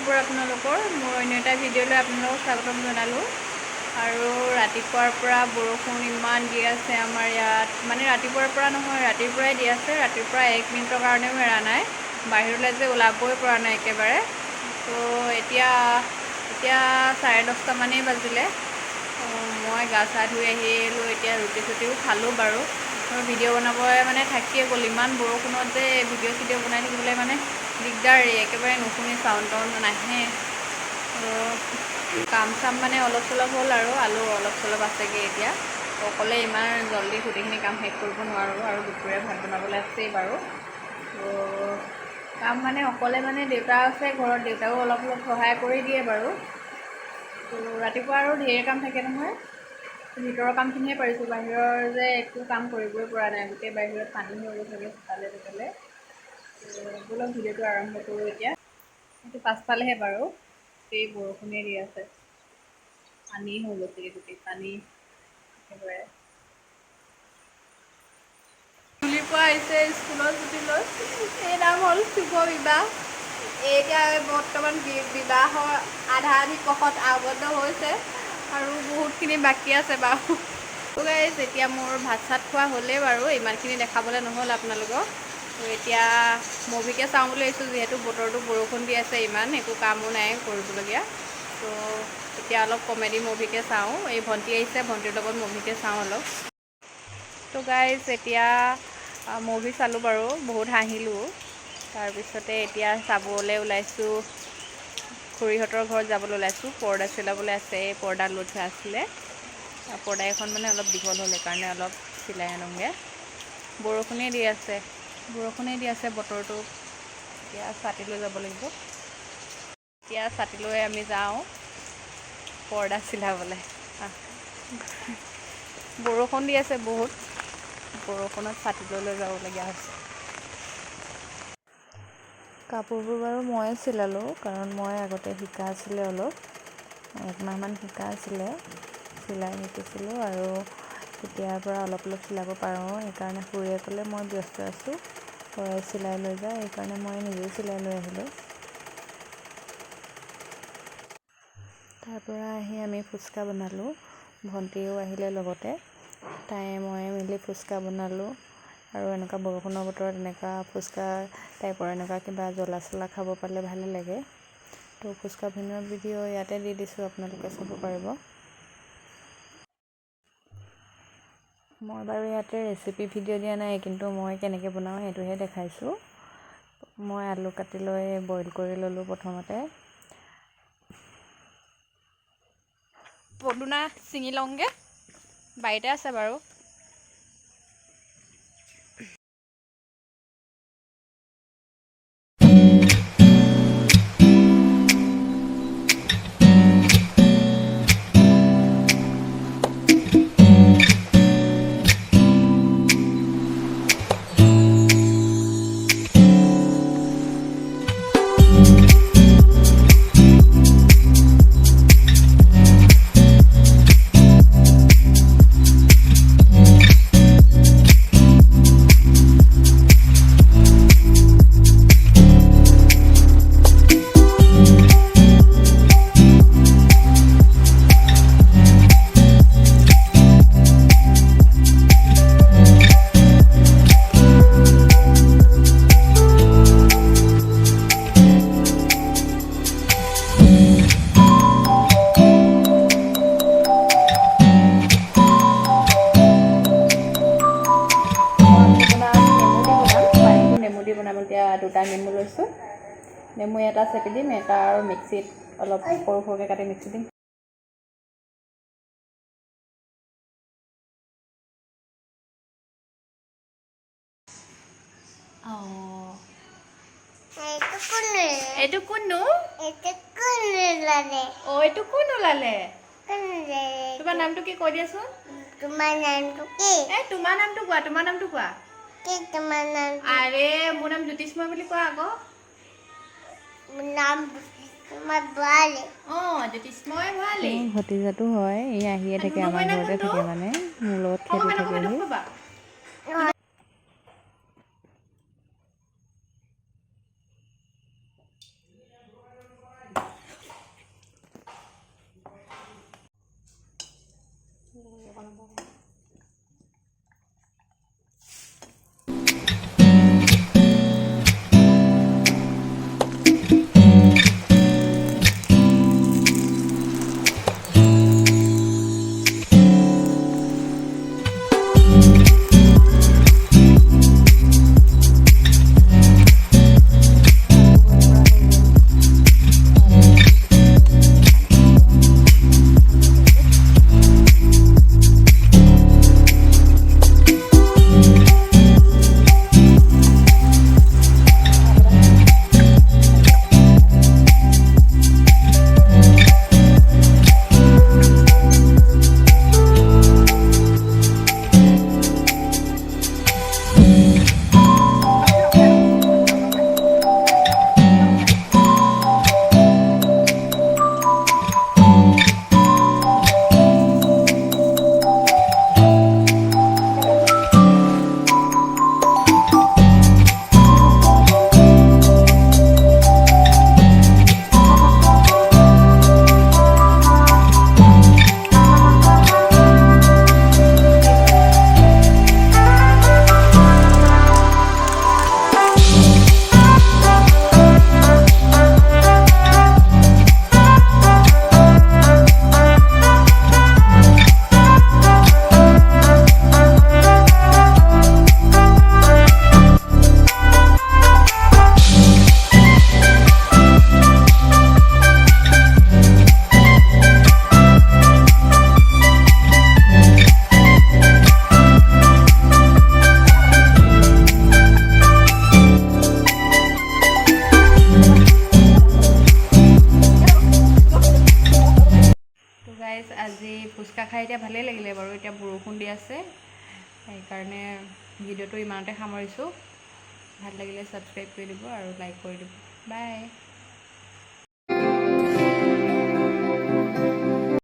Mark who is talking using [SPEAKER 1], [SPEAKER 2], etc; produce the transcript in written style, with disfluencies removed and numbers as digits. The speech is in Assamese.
[SPEAKER 1] দুপৰ আপোনালোকৰ মোৰ অন্য এটা ভিডিঅ'লৈ আপোনালোকক স্বাগতম জনালোঁ। আৰু ৰাতিপুৱাৰ পৰা বৰষুণ ইমান দি আছে আমাৰ ইয়াত, মানে ৰাতিপুৱাৰ পৰা নহয়, ৰাতিৰ পৰাই দি আছে। ৰাতিৰ পৰা 1 মিনিটৰ কাৰণেও এৰা নাই, বাহিৰলৈ যে ওলাবই পৰা নাই একেবাৰে। তো এতিয়া 10:30 মানেই বাজিলে। মই গা চা ধুই আহিলোঁ, এতিয়া ৰুটি চুটিও খালোঁ বাৰু। মোৰ ভিডিঅ' বনাব মানে থাকিয়ে গ'ল, ইমান বৰষুণত যে ভিডিঅ' চিডিঅ' বনাই থাকিবলৈ মানে দিগদাৰী, একেবাৰে নুশুনি, চাউণ্ড টাউণ্ড নাহে। কাম চাম মানে অলপ চলপ হ'ল আৰু আলু অলপ চলপ আছেগৈ এতিয়া। অকলে ইমান জল্দি গোটেইখিনি কাম শেষ কৰিব নোৱাৰোঁ, আৰু দুপৰীয়া ভাত বনাবলৈ আছেই বাৰু। তো কাম মানে অকলে, মানে দেউতা আছে ঘৰত, দেউতাও অলপ অলপ সহায় কৰি দিয়ে বাৰু। তো ৰাতিপুৱা আৰু ঢেৰ কাম থাকে নহয়, ভিতৰৰ কামখিনিয়ে পাৰিছোঁ, বাহিৰৰ যে একো কাম কৰিবই পৰা নাই, গোটেই বাহিৰত পানী হৈ গৈ থাকে চোতালে তোতালে। ব'লক ভিডিঅ'টো আৰম্ভ কৰোঁ এতিয়া। সেইটো পাছফালেহে বাৰু, গোটেই বৰষুণেই দি আছে, পানী হৈ গৈছেগৈ, গোটেই পানী একেবাৰে। তুলিৰ পৰা আহিছে স্কুলত ছুটী লৈ, এই নাম হ'ল শুভ বিবাহ। এতিয়া বৰ্তমান বিবাহৰ আধা আধি পথত আৱদ্ধ হৈছে আৰু বহুতখিনি বাকী আছে বাৰু। এতিয়া মোৰ ভাত চাত খোৱা হ'লেই বাৰু, ইমানখিনি দেখাবলৈ নহ'ল আপোনালোকক। তো এতিয়া মুভিকে চাওঁ বুলি ভাবিছোঁ, যিহেতু বতৰটো বৰষুণ দি আছে, ইমান একো কামো নাই কৰিবলগীয়া। তো এতিয়া অলপ কমেডি মুভিকে চাওঁ, এই ভণ্টি আহিছে, ভণ্টিৰ লগত মুভিকে চাওঁ অলপ। তো গাইজ এতিয়া মুভি চালোঁ বাৰু, বহুত হাঁহিলোঁ। তাৰপিছতে এতিয়া চাবলৈ ওলাইছোঁ, খুৰীহঁতৰ ঘৰত যাবলৈ ওলাইছোঁ। পৰ্দা চিলাবলৈ আছে, এই পৰ্দা লৈ থোৱা আছিলে, পৰ্দা এখন মানে অলপ দীঘল হ'ল, সেইকাৰণে অলপ চিলাই আনোগৈ। বৰষুণেই দি আছে, বতৰটো। এতিয়া ছাতি লৈ যাব লাগিব, এতিয়া ছাতি লৈ আমি যাওঁ পৰ্দা চিলাবলৈ। বৰষুণ দি আছে বহুত, বৰষুণত ছাতি লৈ যাবলগীয়া হৈছে। কাপোৰবোৰ বাৰু ময়ে চিলালোঁ, কাৰণ মই আগতে শিকা আছিলে, অলপ 1 মাহমান শিকা আছিলে, চিলাই শিকিছিলোঁ, আৰু তেতিয়াৰ পৰা অলপ অলপ চিলাব পাৰোঁ। সেইকাৰণে খুৰীয়ে ক'লে মই ব্যস্ত আছোঁ, তই চিলাই লৈ যা, সেইকাৰণে মই নিজেই চিলাই লৈ আহিলোঁ। তাৰপৰা আহি আমি ফুচকা বনালোঁ, ভণ্টিও আহিলে লগতে, তাই মই মিলি ফুচকা বনালোঁ। আৰু এনেকুৱা বৰষুণৰ বতৰত এনেকুৱা ফুচকা টাইপৰ এনেকুৱা কিবা জ্বলা চলা খাব পালে ভালেই লাগে। তো ফুচকা বনোৱাৰ ভিডিঅ' ইয়াতে দি দিছোঁ, আপোনালোকে চাব পাৰিব। মই বাৰু ইয়াতে ৰেচিপি ভিডিঅ' দিয়া নাই, কিন্তু মই কেনেকৈ বনাওঁ সেইটোহে দেখাইছোঁ। মই আলু কাটি লৈ বইল কৰি ল'লোঁ প্ৰথমতে। পদুনা ছিঙি লওঁগৈ, বাৰীতে আছে বাৰু। বনাম এতিয়া 2টা নেমু লৈছোঁ, নেমু এটা চেপি দিম, এটা আৰু মিক্সিত অলপ সৰু সৰুকৈ কাটি মিক্সিত দিম। এইটো কোননো? এইটো কোন ওলালে? তোমাৰ নামটো কি কৈ দিয়াচোন?
[SPEAKER 2] তোমাৰ নামটো কি?
[SPEAKER 1] তোমাৰ নামটো কোৱা, তোমাৰ নামটো কোৱা।
[SPEAKER 2] তোমাৰ নাম?
[SPEAKER 1] আৰে মোৰ নাম জ্যোতিস্ময় বুলি কোৱা আকৌ।
[SPEAKER 2] নাম তোমাৰ ভৰালি?
[SPEAKER 1] জ্যোতিস্ময় ভৰালি।
[SPEAKER 3] ভতিজাটো হয়, ই আহিয়ে থাকে,
[SPEAKER 1] ধুনু
[SPEAKER 3] আমাৰ
[SPEAKER 1] মইনা
[SPEAKER 3] ঘৰতে
[SPEAKER 1] কোনটো?
[SPEAKER 3] থাকে, মানে মোৰ লগত খেলি থাকেহি।
[SPEAKER 1] ফুচকা খাই এতিয়া ভালেই লাগিলে বাৰু। এতিয়া বৰষুণ দি আছে, সেইকাৰণে ভিডিঅ'টো ইমানতে সামৰিছোঁ। ভাল লাগিলে ছাবস্ক্ৰাইব কৰি দিব আৰু লাইক কৰি দিব। বাই।